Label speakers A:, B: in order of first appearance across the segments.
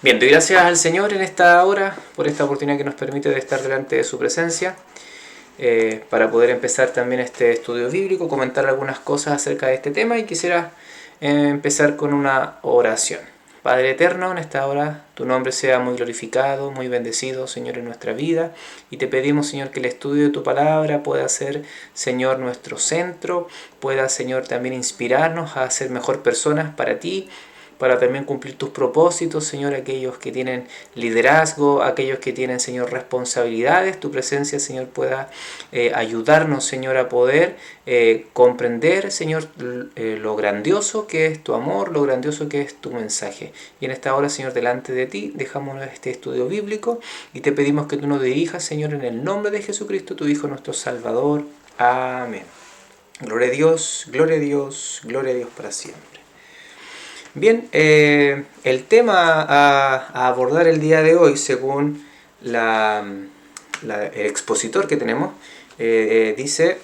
A: Bien, doy gracias al Señor en esta hora por esta oportunidad que nos permite de estar delante de su presencia, para poder empezar también este estudio bíblico, comentar algunas cosas acerca de este tema y quisiera empezar con una oración. Padre eterno, en esta hora tu nombre sea muy glorificado, muy bendecido, Señor, en nuestra vida, y te pedimos, Señor, que el estudio de tu palabra pueda ser, Señor, nuestro centro, pueda, Señor, también inspirarnos a ser mejor personas para ti, para también cumplir tus propósitos, Señor, aquellos que tienen liderazgo, aquellos que tienen, Señor, responsabilidades. Tu presencia, Señor, pueda ayudarnos, Señor, a poder comprender, Señor, lo grandioso que es tu amor, lo grandioso que es tu mensaje. Y en esta hora, Señor, delante de ti, dejamos este estudio bíblico y te pedimos que tú nos dirijas, Señor, en el nombre de Jesucristo, tu Hijo, nuestro Salvador. Amén. Gloria a Dios, gloria a Dios, gloria a Dios para siempre. Bien, el tema a abordar el día de hoy, según el expositor que tenemos, dice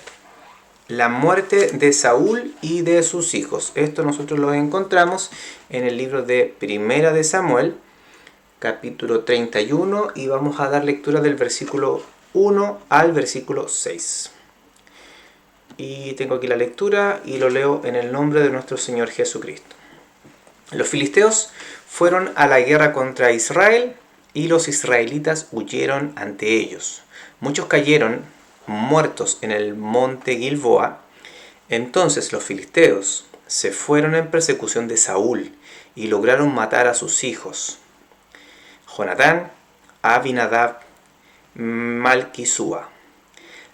A: la muerte de Saúl y de sus hijos. Esto nosotros lo encontramos en el libro de Primera de Samuel, capítulo 31, y vamos a dar lectura del versículo 1 al versículo 6. Y tengo aquí la lectura y lo leo en el nombre de nuestro Señor Jesucristo. Los filisteos fueron a la guerra contra Israel y los israelitas huyeron ante ellos. Muchos cayeron muertos en el monte Gilboa. Entonces los filisteos se fueron en persecución de Saúl y lograron matar a sus hijos, Jonatán, Abinadab, Malquisúa.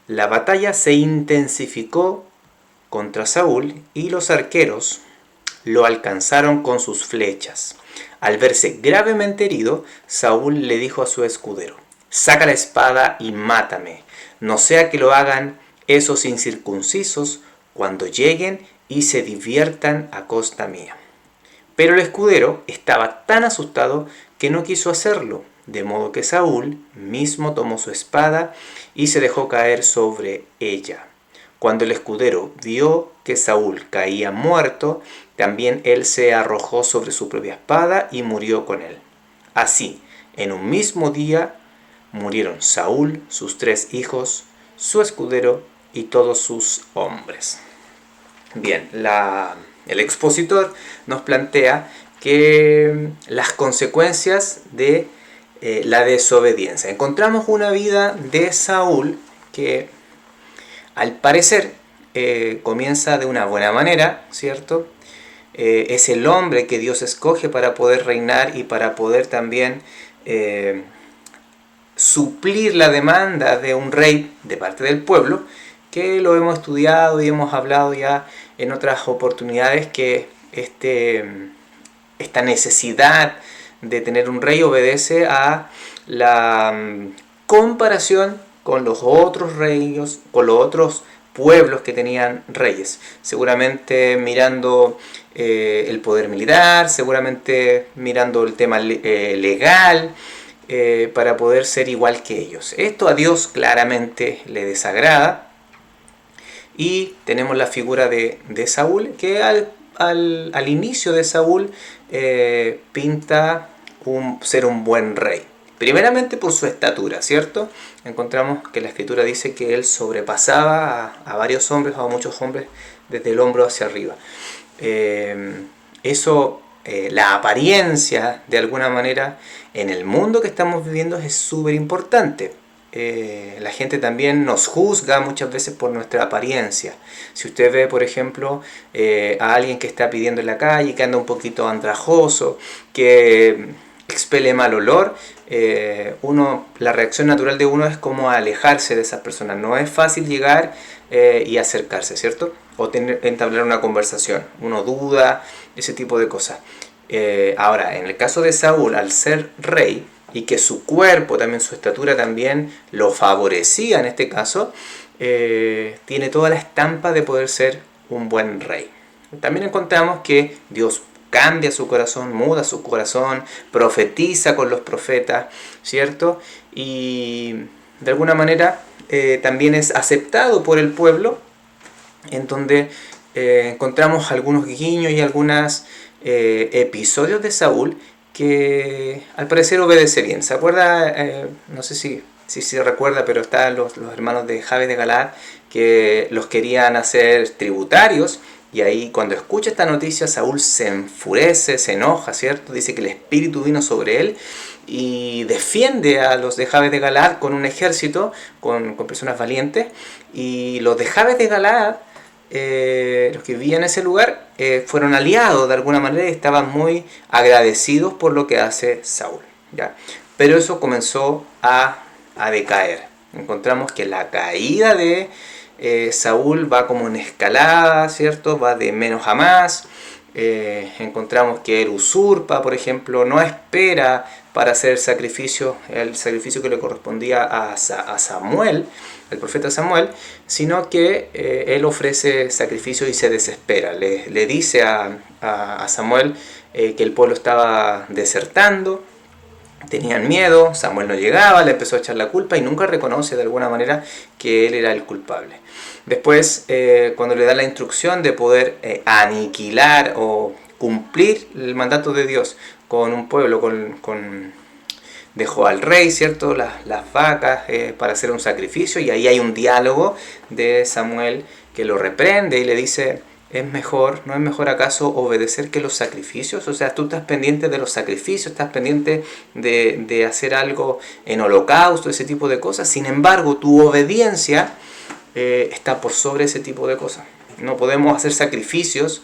A: La batalla se intensificó contra Saúl y los arqueros lo alcanzaron con sus flechas. Al verse gravemente herido, Saúl le dijo a su escudero: «Saca la espada y mátame, no sea que lo hagan esos incircuncisos cuando lleguen y se diviertan a costa mía». Pero el escudero estaba tan asustado que no quiso hacerlo, de modo que Saúl mismo tomó su espada y se dejó caer sobre ella. Cuando el escudero vio que Saúl caía muerto, también él se arrojó sobre su propia espada y murió con él. Así, en un mismo día, murieron Saúl, sus 3 hijos, su escudero y todos sus hombres. Bien, el expositor nos plantea que las consecuencias de la desobediencia. Encontramos una vida de Saúl que al parecer comienza de una buena manera, ¿cierto? Es el hombre que Dios escoge para poder reinar y para poder también suplir la demanda de un rey de parte del pueblo, que lo hemos estudiado y hemos hablado ya en otras oportunidades, que esta necesidad de tener un rey obedece a la comparación con los otros reyes, con los otros pueblos que tenían reyes. Seguramente mirando el poder militar, seguramente mirando el tema legal, para poder ser igual que ellos. Esto a Dios claramente le desagrada. Y tenemos la figura de Saúl, que al inicio de Saúl pinta ser un buen rey. Primeramente por su estatura, ¿cierto? Encontramos que la escritura dice que él sobrepasaba a varios hombres, a muchos hombres, desde el hombro hacia arriba. La apariencia, de alguna manera, en el mundo que estamos viviendo es súper importante. La gente también nos juzga muchas veces por nuestra apariencia. Si usted ve, por ejemplo, a alguien que está pidiendo en la calle, que anda un poquito andrajoso, que expele mal olor, la reacción natural de uno es como alejarse de esas personas. No es fácil llegar y acercarse, ¿cierto? O entablar una conversación. Uno duda, ese tipo de cosas. Ahora, en el caso de Saúl, al ser rey, y que su cuerpo, también su estatura también lo favorecía en este caso, tiene toda la estampa de poder ser un buen rey. También encontramos que Dios cambia su corazón, muda su corazón, profetiza con los profetas, ¿cierto? Y de alguna manera también es aceptado por el pueblo, en donde encontramos algunos guiños y algunos episodios de Saúl que al parecer obedece bien. ¿Se acuerda? No sé si se recuerda, pero están los hermanos de Jabes de Galaad que los querían hacer tributarios, y ahí cuando escucha esta noticia Saúl se enfurece, se enoja, ¿cierto? Dice que el espíritu vino sobre él y defiende a los de Jabes de Galaad con un ejército, con personas valientes, y los de Jabes de Galaad, los que vivían en ese lugar, fueron aliados de alguna manera y estaban muy agradecidos por lo que hace Saúl, ¿ya? Pero eso comenzó a decaer. Encontramos que la caída de Saúl va como en escalada, ¿cierto? Va de menos a más. Encontramos que él usurpa, por ejemplo, no espera para hacer el sacrificio que le correspondía a Samuel, el profeta Samuel, sino que él ofrece sacrificio y se desespera. Le dice a Samuel que el pueblo estaba desertando, tenían miedo, Samuel no llegaba, le empezó a echar la culpa y nunca reconoce de alguna manera que él era el culpable. Después, cuando le da la instrucción de poder aniquilar o cumplir el mandato de Dios con un pueblo, dejó al rey, ¿cierto?, las vacas para hacer un sacrificio, y ahí hay un diálogo de Samuel que lo reprende y le dice: ¿no es mejor acaso obedecer que los sacrificios? O sea, tú estás pendiente de los sacrificios, estás pendiente de hacer algo en holocausto, ese tipo de cosas. Sin embargo, tu obediencia está por sobre ese tipo de cosas. No podemos hacer sacrificios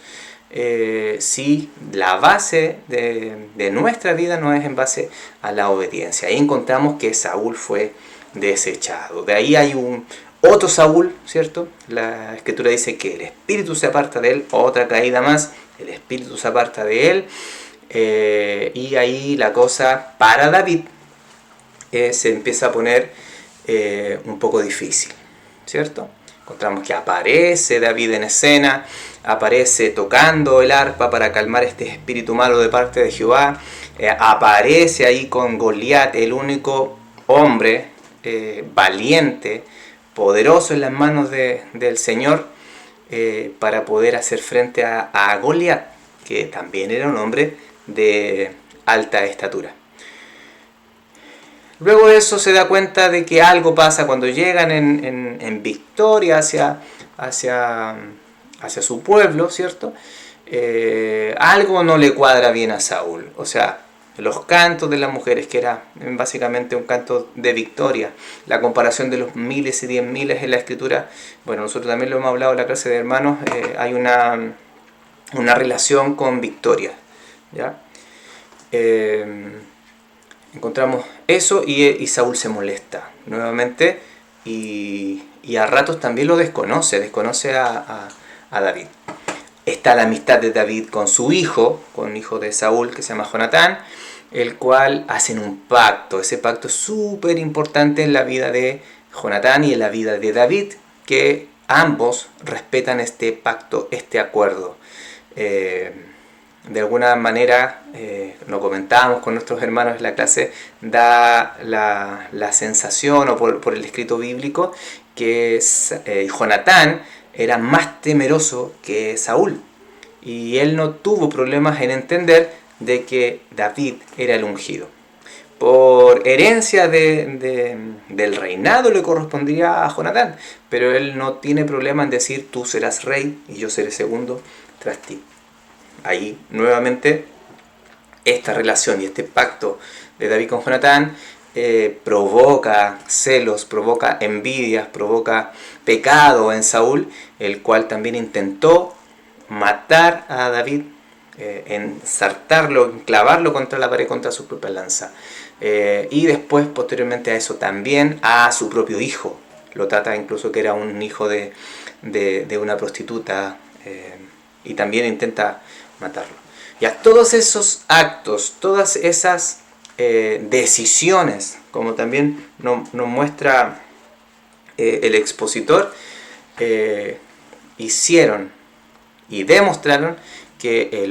A: si la base de nuestra vida no es en base a la obediencia. Ahí encontramos que Saúl fue desechado. De ahí hay otro Saúl, ¿cierto? La escritura dice que el espíritu se aparta de él, otra caída más, el espíritu se aparta de él, y ahí la cosa para David se empieza a poner un poco difícil, ¿cierto? Encontramos que aparece David en escena, aparece tocando el arpa para calmar este espíritu malo de parte de Jehová, aparece ahí con Goliat, el único hombre valiente, poderoso en las manos del Señor, para poder hacer frente a Goliat, que también era un hombre de alta estatura. Luego de eso se da cuenta de que algo pasa cuando llegan en victoria hacia su pueblo, ¿cierto? Algo no le cuadra bien a Saúl. O sea, los cantos de las mujeres, que era básicamente un canto de victoria, la comparación de los miles y 10 miles en la escritura, bueno, nosotros también lo hemos hablado en la clase de hermanos, hay una relación con victoria, ¿ya? Encontramos eso y Saúl se molesta nuevamente y a ratos también lo desconoce a David. Está la amistad de David con su hijo, con hijo de Saúl que se llama Jonatán, el cual hacen un pacto. Ese pacto es súper importante en la vida de Jonatán y en la vida de David, que ambos respetan este pacto, este acuerdo. De alguna manera, lo comentábamos con nuestros hermanos en la clase, da la sensación, o por el escrito bíblico, que Jonatán era más temeroso que Saúl, y él no tuvo problemas en entender de que David era el ungido. Por herencia del reinado le correspondía a Jonatán, pero él no tiene problema en decir: tú serás rey y yo seré segundo tras ti. Ahí nuevamente esta relación y este pacto de David con Jonatán provoca celos, provoca envidias, provoca pecado en Saúl, el cual también intentó matar a David, ensartarlo, clavarlo contra la pared, contra su propia lanza. Y después, posteriormente a eso, también a su propio hijo. Lo trata incluso que era un hijo de una prostituta, y también intenta matarlo. Ya, todos esos actos, todas esas decisiones, como también nos muestra el expositor, hicieron y demostraron que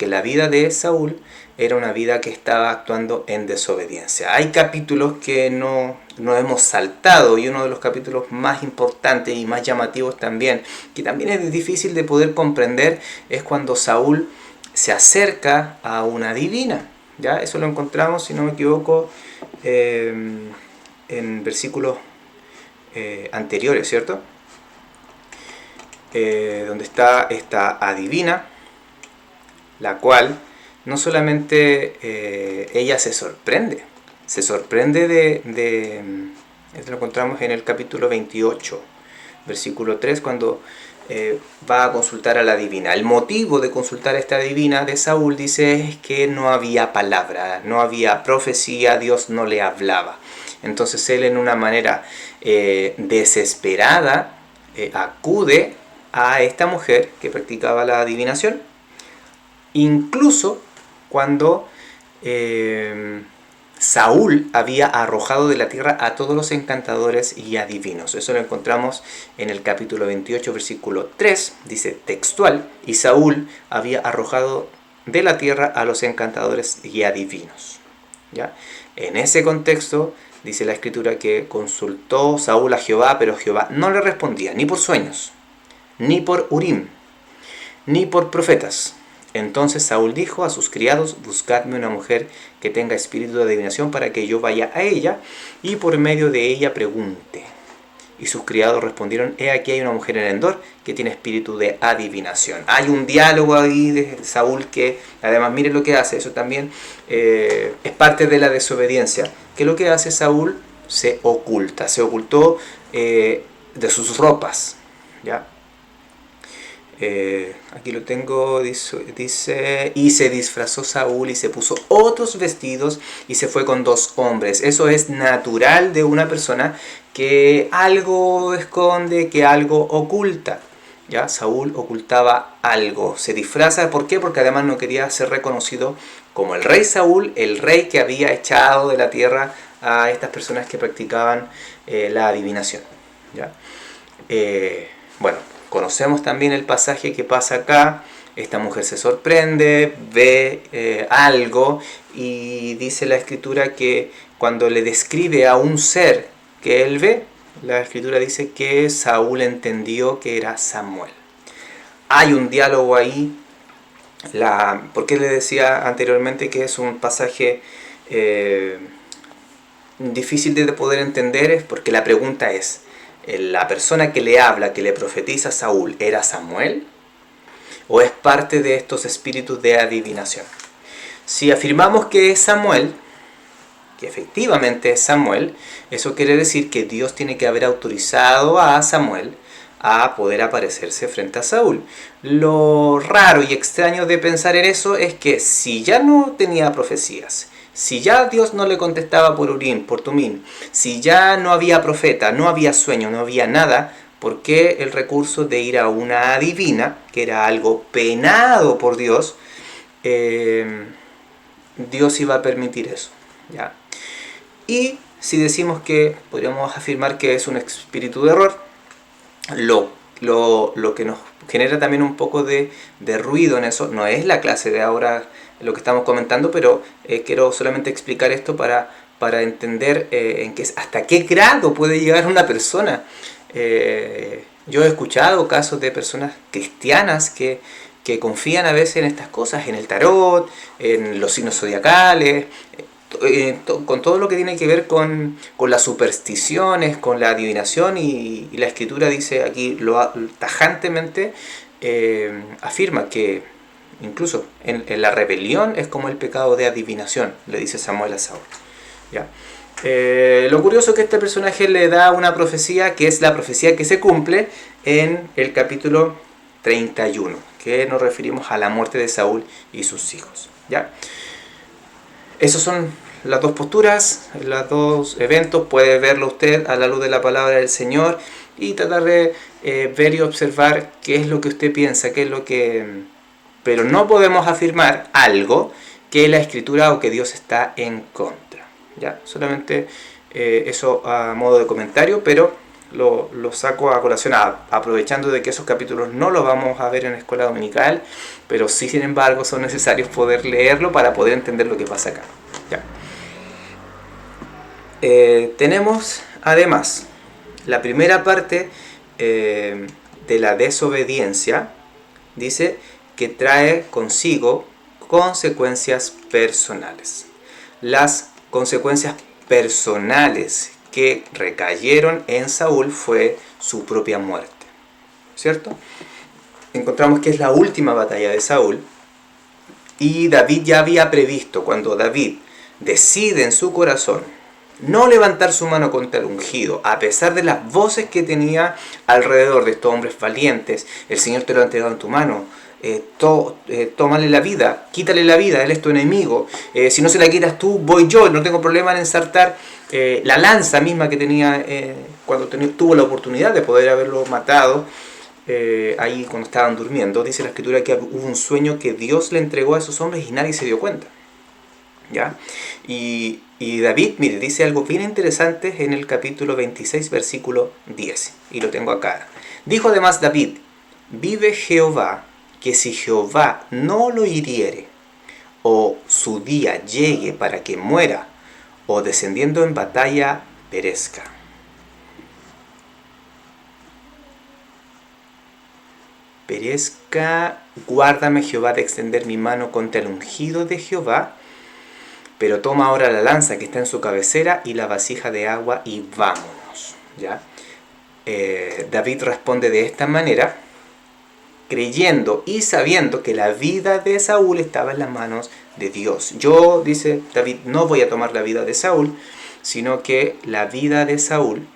A: la vida de Saúl era una vida que estaba actuando en desobediencia. Hay capítulos que no hemos saltado, y uno de los capítulos más importantes y más llamativos también, que también es difícil de poder comprender, es cuando Saúl se acerca a una divina, ¿ya? Eso lo encontramos, si no me equivoco, en versículos anteriores, ¿cierto? Donde está esta adivina, la cual no solamente ella se sorprende esto lo encontramos en el capítulo 28, versículo 3, cuando va a consultar a la adivina. El motivo de consultar a esta adivina de Saúl, dice, es que no había palabra, no había profecía, Dios no le hablaba. Entonces él, en una manera desesperada, acude a esta mujer que practicaba la adivinación, incluso cuando Saúl había arrojado de la tierra a todos los encantadores y adivinos. Eso lo encontramos en el capítulo 28, versículo 3, dice textual, y Saúl había arrojado de la tierra a los encantadores y adivinos. ¿Ya? En ese contexto, dice la escritura que consultó Saúl a Jehová, pero Jehová no le respondía, ni por sueños, ni por Urim, ni por profetas. Entonces Saúl dijo a sus criados, buscadme una mujer que tenga espíritu de adivinación para que yo vaya a ella y por medio de ella pregunte. Y sus criados respondieron, he aquí hay una mujer en Endor que tiene espíritu de adivinación. Hay un diálogo ahí de Saúl que, además, miren lo que hace, eso también es parte de la desobediencia. Que lo que hace Saúl se ocultó de sus ropas, ¿ya? Aquí lo tengo, dice, y se disfrazó Saúl y se puso otros vestidos y se fue con 2 hombres. Eso es natural de una persona que algo esconde, que algo oculta. ¿Ya? Saúl ocultaba algo, se disfraza. ¿Por qué? Porque además no quería ser reconocido como el rey Saúl, el rey que había echado de la tierra a estas personas que practicaban la adivinación. ¿Ya? Bueno, conocemos también el pasaje que pasa acá. Esta mujer se sorprende, ve algo y dice la escritura que cuando le describe a un ser que él ve, la escritura dice que Saúl entendió que era Samuel. Hay un diálogo ahí. ¿Por qué le decía anteriormente que es un pasaje difícil de poder entender? Es porque la pregunta es, ¿la persona que le habla, que le profetiza a Saúl, era Samuel? ¿O es parte de estos espíritus de adivinación? Si afirmamos que es Samuel, que efectivamente es Samuel, eso quiere decir que Dios tiene que haber autorizado a Samuel a poder aparecerse frente a Saúl. Lo raro y extraño de pensar en eso es que si ya no tenía profecías, si ya Dios no le contestaba por Urim, por Tumim, si ya no había profeta, no había sueño, no había nada, ¿por qué el recurso de ir a una adivina, que era algo penado por Dios, Dios iba a permitir eso? ¿Ya? Y si decimos que podríamos afirmar que es un espíritu de error, lo que nos genera también un poco de ruido en eso, no es la clase de ahora lo que estamos comentando, pero quiero solamente explicar esto para entender hasta qué grado puede llegar una persona. Yo he escuchado casos de personas cristianas que confían a veces en estas cosas, en el tarot, en los signos zodiacales, con todo lo que tiene que ver con las supersticiones, con la adivinación, y la escritura dice aquí tajantemente, afirma que incluso en la rebelión es como el pecado de adivinación, le dice Samuel a Saúl. ¿Ya? Lo curioso es que este personaje le da una profecía, que es la profecía que se cumple en el capítulo 31, que nos referimos a la muerte de Saúl y sus hijos. ¿Ya? Esos son las dos posturas, los dos eventos. Puede verlo usted a la luz de la palabra del Señor y tratar de ver y observar qué es lo que usted piensa, qué es lo que... Pero no podemos afirmar algo que la Escritura o que Dios está en contra. ¿Ya? Solamente eso a modo de comentario, pero lo saco a colación aprovechando de que esos capítulos no los vamos a ver en la escuela dominical, pero sí, sin embargo, son necesarios poder leerlo para poder entender lo que pasa acá. ¿Ya? Tenemos además la primera parte de la desobediencia, dice que trae consigo consecuencias personales. Las consecuencias personales que recayeron en Saúl fue su propia muerte, ¿cierto? Encontramos que es la última batalla de Saúl y David ya había previsto, cuando David decide en su corazón no levantar su mano contra el ungido, a pesar de las voces que tenía alrededor de estos hombres valientes: el Señor te lo ha entregado en tu mano, tómale la vida, quítale la vida, él es tu enemigo, si no se la quitas tú, voy yo, no tengo problema en ensartar la lanza misma que tenía cuando tuvo la oportunidad de poder haberlo matado. Ahí cuando estaban durmiendo, dice la escritura que hubo un sueño que Dios le entregó a esos hombres y nadie se dio cuenta, ¿ya? Y David, mire, dice algo bien interesante en el capítulo 26, versículo 10, y lo tengo acá. Dijo además David: vive Jehová, que si Jehová no lo hiriere, o su día llegue para que muera, o descendiendo en batalla perezca. Perezca, guárdame Jehová de extender mi mano contra el ungido de Jehová, pero toma ahora la lanza que está en su cabecera y la vasija de agua y vámonos, ¿ya? David responde de esta manera, creyendo y sabiendo que la vida de Saúl estaba en las manos de Dios. Yo, dice David, no voy a tomar la vida de Saúl, sino que la vida de Saúl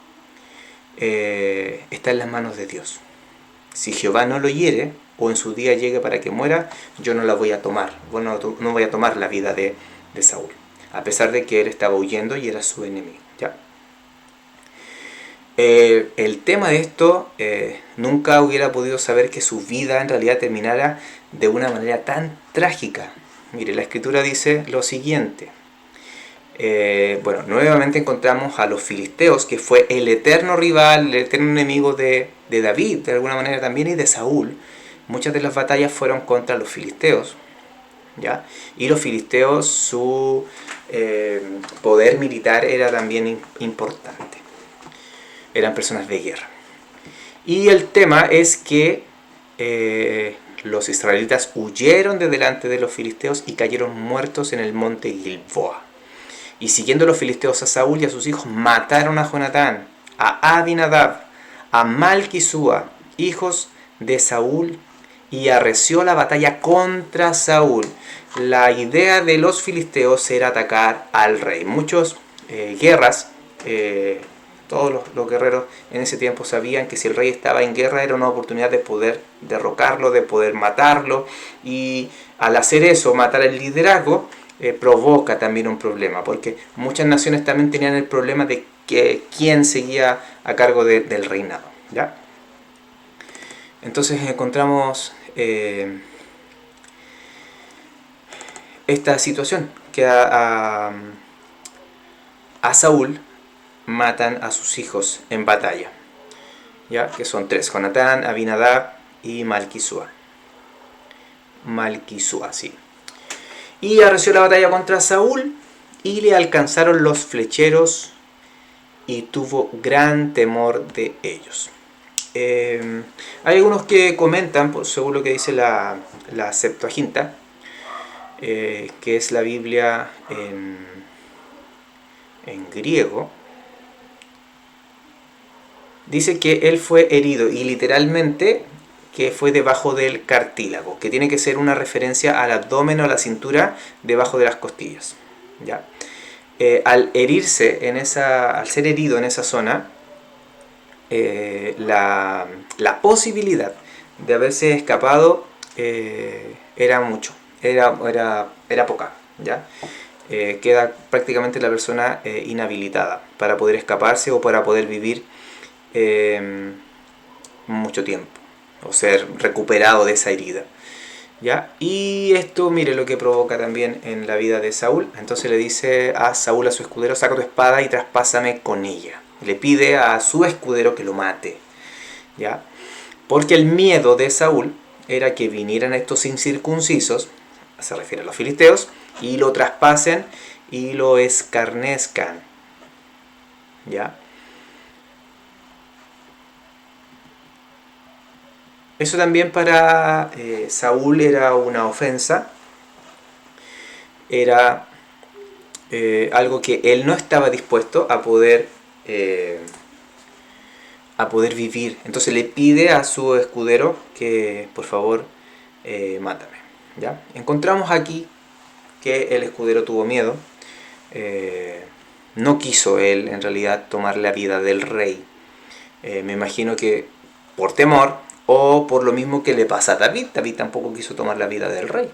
A: está en las manos de Dios. Si Jehová no lo hiere, o en su día llegue para que muera, yo no la voy a tomar. Bueno, no voy a tomar la vida de Saúl, a pesar de que él estaba huyendo y era su enemigo, ¿ya? El tema de esto, nunca hubiera podido saber que su vida en realidad terminara de una manera tan trágica. Mire, la escritura dice lo siguiente. Bueno, nuevamente encontramos a los filisteos, que fue el eterno rival, el eterno enemigo de David, de alguna manera también, y de Saúl. Muchas de las batallas fueron contra los filisteos, ¿ya? Y los filisteos, su poder militar era también importante. Eran personas de guerra. Y el tema es que los israelitas huyeron de delante de los filisteos y cayeron muertos en el monte Gilboa. Y siguiendo los filisteos a Saúl y a sus hijos, mataron a Jonatán, a Abinadab, a Malquisúa, hijos de Saúl, y arreció la batalla contra Saúl. La idea de los filisteos era atacar al rey. Muchas guerras, todos los guerreros en ese tiempo sabían que si el rey estaba en guerra era una oportunidad de poder derrocarlo, de poder matarlo, y al hacer eso, matar el liderazgo, provoca también un problema, porque muchas naciones también tenían el problema de que quién seguía a cargo del reinado, ¿ya? Entonces encontramos esta situación, que a Saúl matan a sus hijos en batalla, ¿ya? Que son tres: Jonatán, Abinadab y Malquisúa. Malquisúa, sí. Y arreció la batalla contra Saúl y le alcanzaron los flecheros y tuvo gran temor de ellos. Hay algunos que comentan, según lo que dice la Septuaginta, que es la Biblia en griego, dice que él fue herido, y literalmente que fue debajo del cartílago, que tiene que ser una referencia al abdomen o a la cintura debajo de las costillas, ¿ya? Al herirse al ser herido en esa zona, la posibilidad de haberse escapado era poca, ¿ya? Queda prácticamente la persona inhabilitada para poder escaparse o para poder vivir mucho tiempo, o ser recuperado de esa herida, ¿ya? Y esto, mire lo que provoca también en la vida de Saúl. Entonces le dice a Saúl, a su escudero: saca tu espada y traspásame con ella. Le pide a su escudero que lo mate, ¿ya? Porque el miedo de Saúl era que vinieran estos incircuncisos, se refiere a los filisteos, y lo traspasen y lo escarnezcan, ¿ya? Eso también para Saúl era una ofensa, era algo que él no estaba dispuesto a poder vivir. Entonces le pide a su escudero que por favor mátame. ¿Ya? Encontramos aquí que el escudero tuvo miedo. No quiso él en realidad tomar la vida del rey. Me imagino que por temor o por lo mismo que le pasa a David. David tampoco quiso tomar la vida del rey.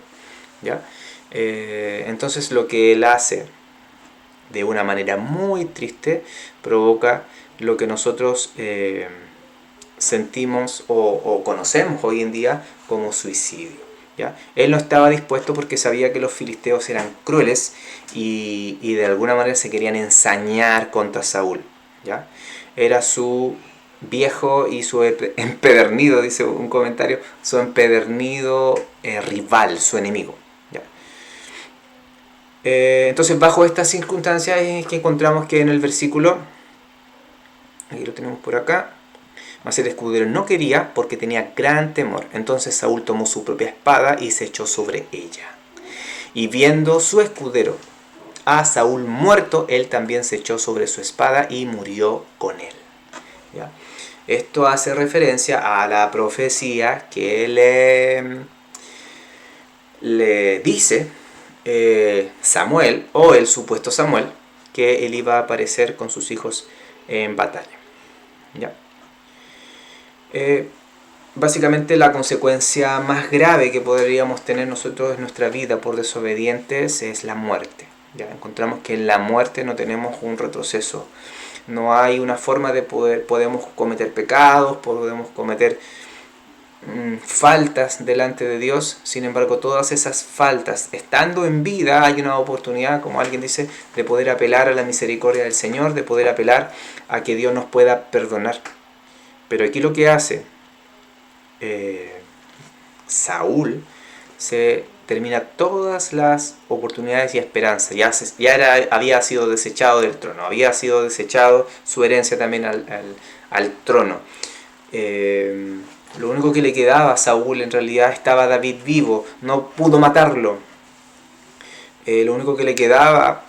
A: ¿Ya? Entonces lo que él hace de una manera muy triste provoca lo que nosotros sentimos o conocemos hoy en día como suicidio. ¿Ya? Él no estaba dispuesto porque sabía que los filisteos eran crueles y de alguna manera se querían ensañar contra Saúl. ¿Ya? Era su viejo y su empedernido, dice un comentario, su empedernido rival, su enemigo. ¿Ya? Entonces bajo estas circunstancias es que encontramos que en el versículo, aquí lo tenemos por acá, mas el escudero no quería porque tenía gran temor. Entonces Saúl tomó su propia espada y se echó sobre ella. Y viendo su escudero a Saúl muerto, él también se echó sobre su espada y murió con él. ¿Ya? Esto hace referencia a la profecía que le dice Samuel, o el supuesto Samuel, que él iba a aparecer con sus hijos en batalla. ¿Ya? Básicamente la consecuencia más grave que podríamos tener nosotros en nuestra vida por desobedientes es la muerte. Ya encontramos que en la muerte no tenemos un retroceso. No hay una forma de podemos cometer pecados, podemos cometer faltas delante de Dios. Sin embargo, todas esas faltas, estando en vida, hay una oportunidad, como alguien dice, de poder apelar a la misericordia del Señor, de poder apelar a que Dios nos pueda perdonar. Pero aquí lo que hace Saúl, se termina todas las oportunidades y esperanzas. Había sido desechado del trono, había sido desechado su herencia también al trono. Lo único que le quedaba a Saúl, en realidad estaba David vivo, no pudo matarlo. Lo único que le quedaba,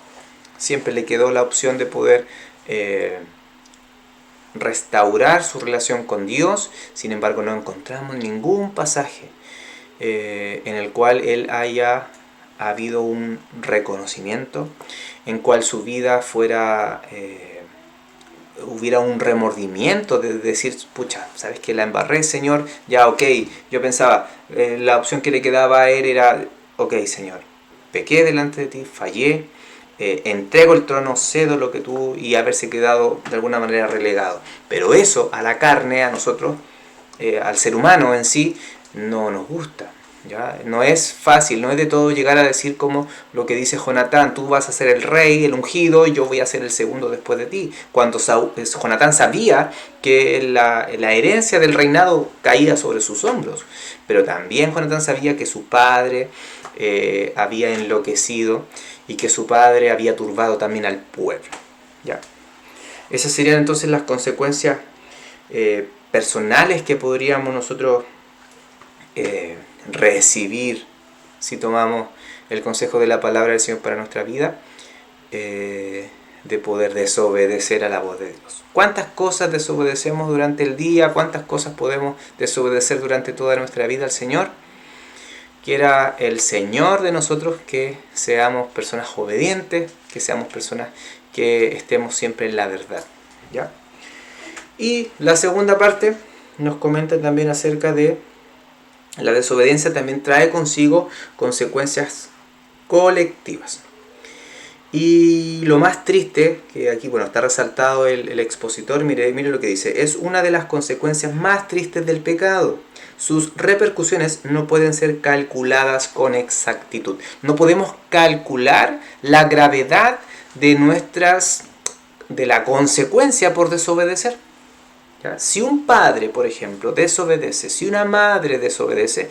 A: siempre le quedó la opción de poder restaurar su relación con Dios. Sin embargo, no encontramos ningún pasaje en el cual él haya habido un reconocimiento, en cual su vida fuera hubiera un remordimiento de decir, pucha, sabes que la embarré, Señor, ya ok. Yo pensaba, la opción que le quedaba a él era, ok, Señor, pequé delante de ti, fallé, entrego el trono, cedo lo que tú, y haberse quedado de alguna manera relegado. Pero eso a la carne, a nosotros, al ser humano en sí, no nos gusta. ¿Ya? No es fácil, no es de todo llegar a decir como lo que dice Jonatán, tú vas a ser el rey, el ungido, y yo voy a ser el segundo después de ti. Cuando Jonatán sabía que la herencia del reinado caía sobre sus hombros, pero también Jonatán sabía que su padre había enloquecido y que su padre había turbado también al pueblo. ¿Ya? Esas serían entonces las consecuencias personales que podríamos nosotros recibir si tomamos el consejo de la palabra del Señor para nuestra vida, de poder desobedecer a la voz de Dios. ¿Cuántas cosas desobedecemos durante el día? ¿Cuántas cosas podemos desobedecer durante toda nuestra vida al Señor? Quiera el Señor de nosotros que seamos personas obedientes, que seamos personas que estemos siempre en la verdad. ¿Ya? Y la segunda parte nos comenta también acerca de la desobediencia también trae consigo consecuencias colectivas. Y lo más triste, que aquí está resaltado el expositor, mire lo que dice, es una de las consecuencias más tristes del pecado. Sus repercusiones no pueden ser calculadas con exactitud. No podemos calcular la gravedad de la consecuencia por desobedecer. ¿Ya? Si un padre, por ejemplo, desobedece, si una madre desobedece,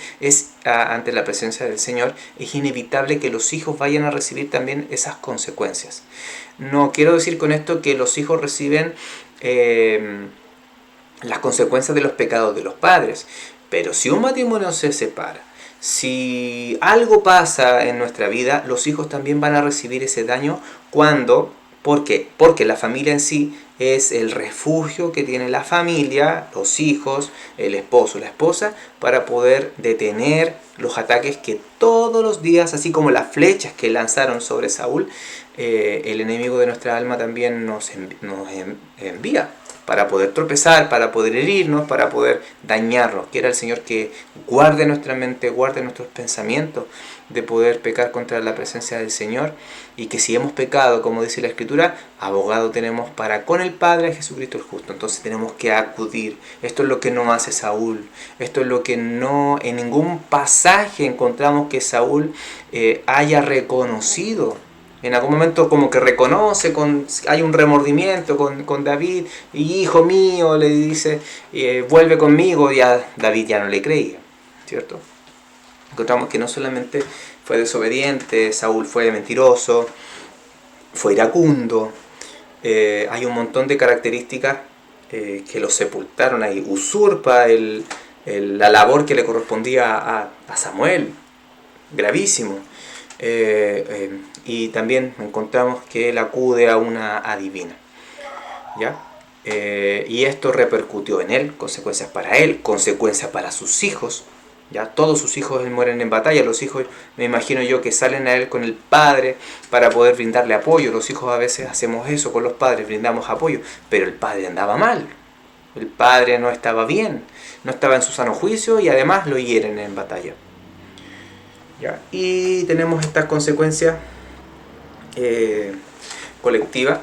A: ante la presencia del Señor, es inevitable que los hijos vayan a recibir también esas consecuencias. No quiero decir con esto que los hijos reciben las consecuencias de los pecados de los padres, pero si un matrimonio se separa, Si algo pasa en nuestra vida, los hijos también van a recibir ese daño cuando, ¿por qué? Porque la familia en sí es el refugio que tiene la familia, los hijos, el esposo, la esposa, para poder detener los ataques que todos los días, así como las flechas que lanzaron sobre Saúl, el enemigo de nuestra alma también nos envía para poder tropezar, para poder herirnos, para poder dañarnos. Quiera el Señor que guarde nuestra mente, guarde nuestros pensamientos de poder pecar contra la presencia del Señor, y que si hemos pecado, como dice la Escritura, abogado tenemos para con el Padre, a Jesucristo el justo. Entonces tenemos que acudir. Esto es lo que no hace Saúl. Esto es lo que no, en ningún pasaje encontramos que Saúl haya reconocido. En algún momento como que reconoce, hay un remordimiento con David, y hijo mío, le dice, vuelve conmigo, y a David ya no le creía, ¿cierto? Encontramos que no solamente fue desobediente, Saúl fue mentiroso, fue iracundo, hay un montón de características que lo sepultaron ahí, usurpa la labor que le correspondía a Samuel, gravísimo. Y también encontramos que él acude a una adivina, ¿ya? Y esto repercutió en él, consecuencias para sus hijos, ¿ya? Todos sus hijos mueren en batalla. Los hijos, me imagino yo, que salen a él con el padre para poder brindarle apoyo. Los hijos a veces hacemos eso con los padres, brindamos apoyo, pero el padre andaba mal, el padre no estaba bien, no estaba en su sano juicio, y además lo hieren en batalla. ¿Ya? Y tenemos estas consecuencias colectivas,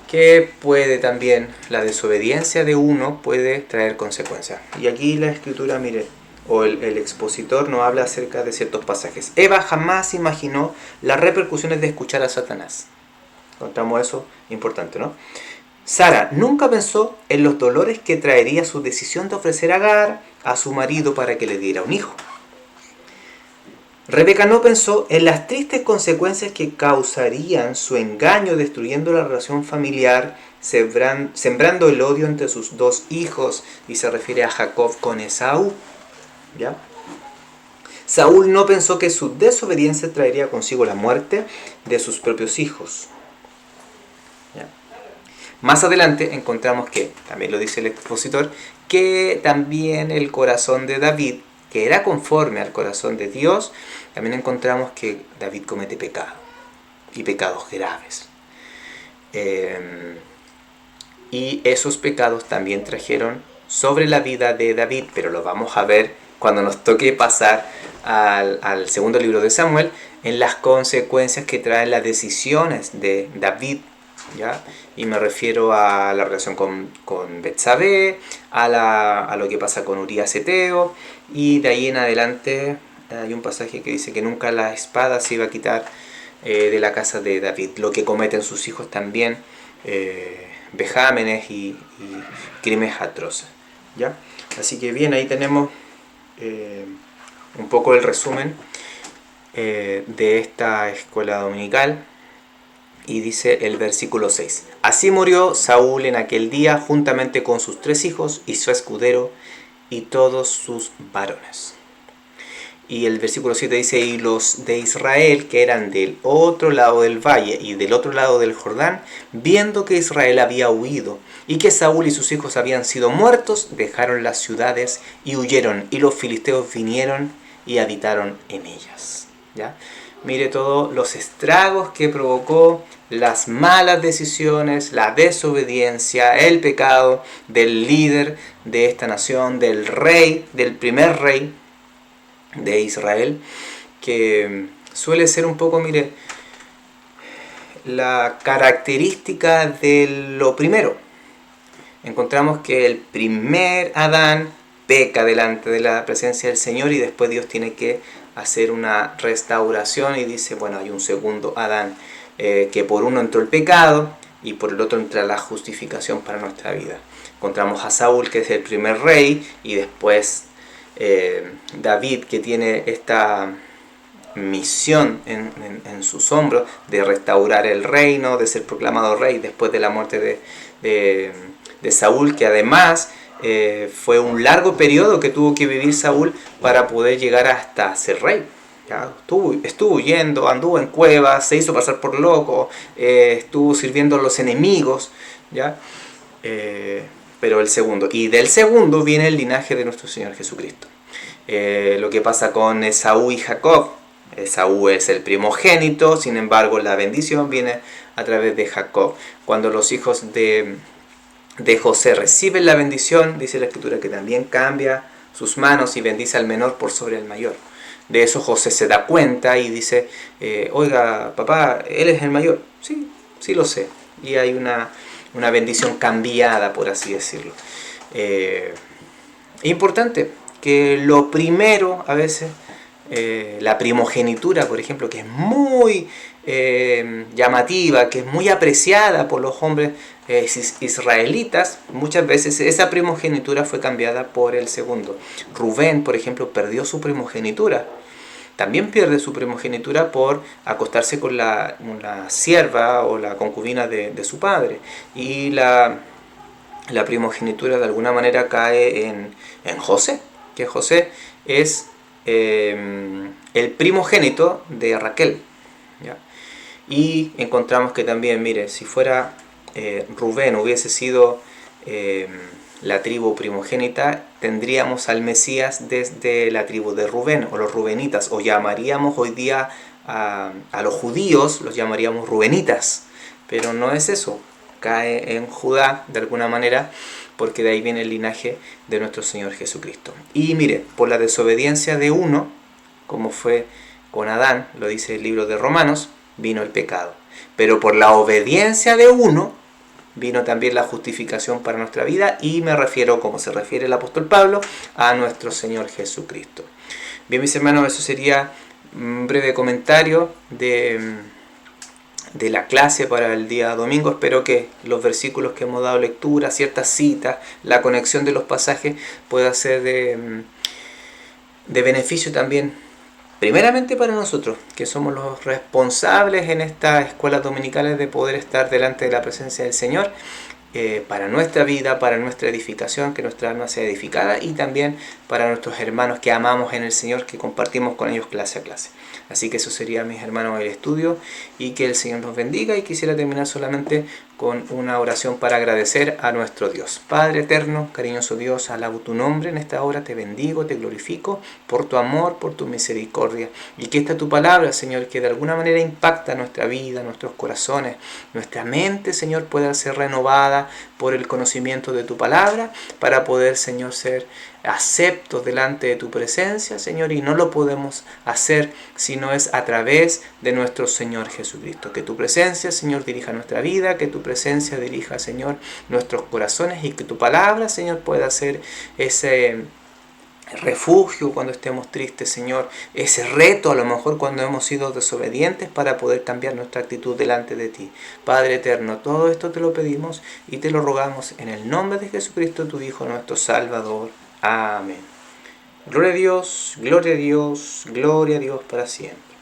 A: que puede también, la desobediencia de uno puede traer consecuencias. Y aquí la Escritura, mire, o el expositor nos habla acerca de ciertos pasajes. Eva jamás imaginó las repercusiones de escuchar a Satanás. Encontramos eso importante, ¿no? Sara nunca pensó en los dolores que traería su decisión de ofrecer a Agar a su marido para que le diera un hijo. Rebeca no pensó en las tristes consecuencias que causarían su engaño, destruyendo la relación familiar, sembrando el odio entre sus dos hijos, y se refiere a Jacob con Esaú, ¿ya? Saúl no pensó que su desobediencia traería consigo la muerte de sus propios hijos, ¿ya? Más adelante encontramos que, también lo dice el expositor, que también el corazón de David, que era conforme al corazón de Dios, también encontramos que David comete pecado, y pecados graves. Y esos pecados también trajeron sobre la vida de David, pero lo vamos a ver cuando nos toque pasar al segundo libro de Samuel, en las consecuencias que traen las decisiones de David, ¿ya? Y me refiero a la relación con Betsabé, a lo que pasa con Urías Eteo, y de ahí en adelante hay un pasaje que dice que nunca la espada se iba a quitar de la casa de David, lo que cometen sus hijos también, vejámenes y crímenes atroces, ¿ya? Así que bien, ahí tenemos un poco el resumen de esta escuela dominical. Y dice el versículo 6. Así murió Saúl en aquel día juntamente con sus 3 hijos y su escudero y todos sus varones. Y el versículo 7 dice, y los de Israel que eran del otro lado del valle y del otro lado del Jordán, viendo que Israel había huido y que Saúl y sus hijos habían sido muertos, dejaron las ciudades y huyeron, y los filisteos vinieron y habitaron en ellas, ¿ya? Mire todos los estragos que provocó las malas decisiones, la desobediencia, el pecado del líder de esta nación, del rey, del primer rey de Israel, que suele ser un poco, mire, la característica de lo primero. Encontramos que el primer Adán peca delante de la presencia del Señor, y después Dios tiene que hacer una restauración y dice, bueno, hay un segundo Adán, que por uno entró el pecado y por el otro entra la justificación para nuestra vida. Encontramos a Saúl, que es el primer rey, y después David, que tiene esta misión en sus hombros de restaurar el reino, de ser proclamado rey después de la muerte de Saúl, que además fue un largo periodo que tuvo que vivir Saúl para poder llegar hasta ser rey. ¿Ya? Estuvo huyendo, anduvo en cuevas, se hizo pasar por loco, estuvo sirviendo a los enemigos, ¿ya? Pero el segundo, y del segundo viene el linaje de nuestro Señor Jesucristo. Lo que pasa con Esaú y Jacob: Esaú es el primogénito, sin embargo la bendición viene a través de Jacob. Cuando los hijos de José reciben la bendición, dice la Escritura que también cambia sus manos y bendice al menor por sobre el mayor. De eso José se da cuenta y dice, oiga, papá, él es el mayor. Sí, sí lo sé. Y hay una bendición cambiada, por así decirlo. Importante que lo primero, a veces, la primogenitura, por ejemplo, que es muy llamativa, que es muy apreciada por los hombres israelitas, muchas veces esa primogenitura fue cambiada por el segundo. Rubén, por ejemplo, perdió su primogenitura. También pierde su primogenitura por acostarse con una sierva o la concubina de su padre. Y la primogenitura de alguna manera cae en José, que José es el primogénito de Raquel. ¿Ya? Y encontramos que también, mire, si fuera Rubén hubiese sido la tribu primogénita, tendríamos al Mesías desde la tribu de Rubén, o los rubenitas, o llamaríamos hoy día a los judíos, los llamaríamos rubenitas, pero no es eso, cae en Judá de alguna manera, porque de ahí viene el linaje de nuestro Señor Jesucristo. Y mire, por la desobediencia de uno, como fue con Adán, lo dice el libro de Romanos, vino el pecado. Pero por la obediencia de uno, vino también la justificación para nuestra vida, y me refiero, como se refiere el apóstol Pablo, a nuestro Señor Jesucristo. Bien, mis hermanos, eso sería un breve comentario de la clase para el día domingo. Espero que los versículos que hemos dado lectura, ciertas citas, la conexión de los pasajes pueda ser de beneficio también, primeramente para nosotros, que somos los responsables en estas escuelas dominicales de poder estar delante de la presencia del Señor, para nuestra vida, para nuestra edificación, que nuestra alma sea edificada, y también para nuestros hermanos que amamos en el Señor, que compartimos con ellos clase a clase. Así que eso sería, mis hermanos, el estudio, y que el Señor nos bendiga. Y quisiera terminar solamente con una oración para agradecer a nuestro Dios. Padre eterno, cariñoso Dios, alabo tu nombre en esta hora, te bendigo, te glorifico por tu amor, por tu misericordia, y que esta tu palabra, Señor, que de alguna manera impacta nuestra vida, nuestros corazones, nuestra mente, Señor, pueda ser renovada por el conocimiento de tu palabra, para poder, Señor, ser aceptos delante de tu presencia, Señor, y no lo podemos hacer si no es a través de nuestro Señor Jesucristo. Que tu presencia, Señor, dirija nuestra vida, que tu presencia dirija, Señor, nuestros corazones, y que tu palabra, Señor, pueda ser ese refugio cuando estemos tristes, Señor, ese reto a lo mejor cuando hemos sido desobedientes, para poder cambiar nuestra actitud delante de ti. Padre eterno, todo esto te lo pedimos y te lo rogamos en el nombre de Jesucristo, tu Hijo, nuestro Salvador. Amén. Gloria a Dios, gloria a Dios, gloria a Dios para siempre.